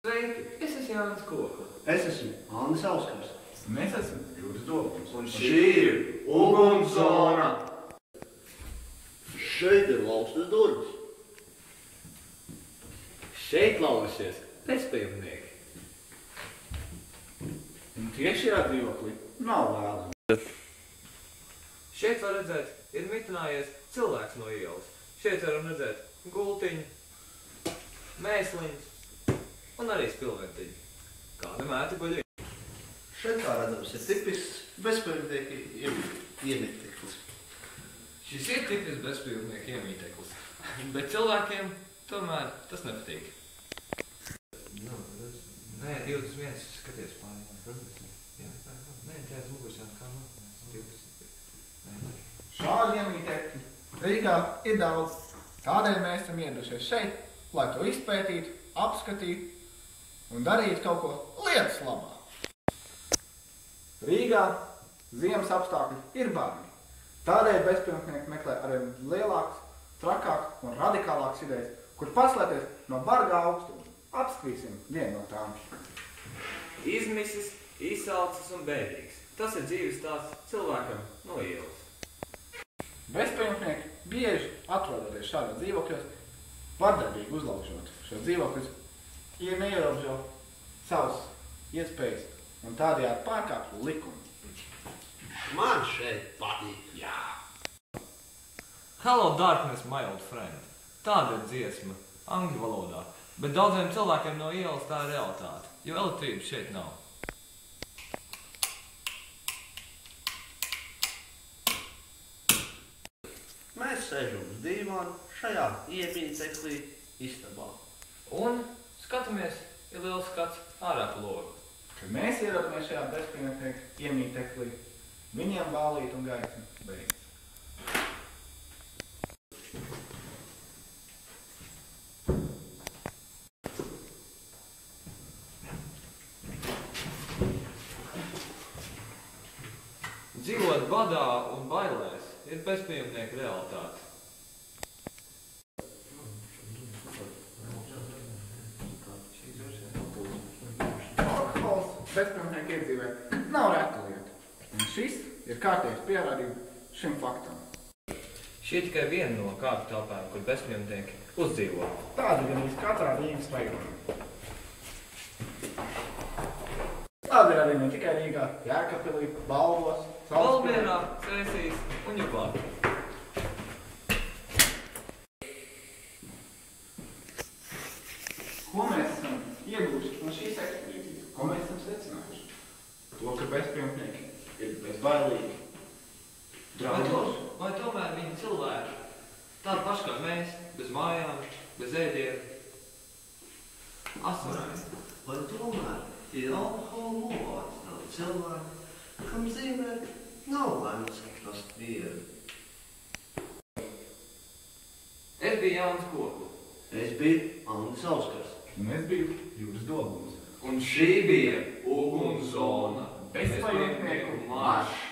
Sveiki, es esmu Jānis Kokla. Es esmu Andris Auskars. Un es esmu Jūras Dobums. Un šī ir ugunszona. Šeit ir laustas durvis. Šeit laušies bezpajumnieki. Un tieši šajā dzīvoklī nav vēlams. Šeit var redzēt, ir mitinājies cilvēks no ielas. Šeit varam redzēt gultiņu, mēsliņus un arī spilventiņu. Kāda mēta guļiņa. Šeit, kā redzams, ir tipisks bezpajumnieki iemīteklis. Šis ir tipisks bezpajumnieki iemīteklis, bet cilvēkiem tomēr tas nepatīk. Nē, 21, skaties pārējā. Nē, tās mugursās kā nav. 20. Šādi iemītekļi Rīgā ir daudz. Tādēļ mēs esam ieradušies šeit, lai to izpētītu, apskatītu un darītu kaut ko lietas labā. Rīgā ziemas apstākļi ir bargi. Tādēļ bezpajumtnieki meklē arvien lielākas, trakākas un radikālākas idejas, kur paslēpties no bargā augstuma. Apskatīsim vienu no tām. Izmisis, izsalcis un bēdīgs. Tas ir dzīves stāsts cilvēkam no ielas. Bezpajumtnieki bieži atrodoties šādā dzīvokļos, vardarbīgi uzlaužot šo dzīvokļus, ja neierobežo savas iespējas un tādējādi pārkāpj likumu. Man šeit patīk. Jā! Hello darkness, my old friend. Tāda ir dziesma angļu valodā, bet daudziem cilvēkiem no ielas tā ir realitāte, jo elektrības šeit nav. Mēs sēžam uz dīvānu šajā iemīteklī istabā. Un skatāmies, ir liels skats ārā pa logu. Kad mēs ierodamies šajā bezpajumtnieku iemīteklī, viņiem bālīt un gaisma beigas. Dzīvot badā un bailēs ir bezpajumnieku realitāte. Alkohols bezpajumtnieku iedzīvē nav reta lieta, un šis ir kārtējs pierādījums šim faktam. Šī ir tikai viena no kādu telpām, kur bezpajumtnieki uzdzīvo. Tāda gan katrā Rīgas rajonā. Tāda ir arī ne tikai Rīgā, Jēkabpilī, Balvos, Valmierā, Cēsīs un Juklā. Ko mēs esam ieguvuši no šīs ekspedīcijas? Ko mēs esam secinājuši? To, ka bezpajumtnieki ir bezbailīgi, draudoši. Vai tomēr viņi cilvēki, tādi paši kā mēs, bez mājām, bez ēdienu, asarēm? Vai tomēr ir alkohola novārds nav cilvēki, kam dzīvē nav lemts rast mieru? Es biju Jānis Kokla. Es biju Andris Auskars. Un es biju Jūras Dobums. Un šī bija ugunszona. Bezpajumtnieku maršs.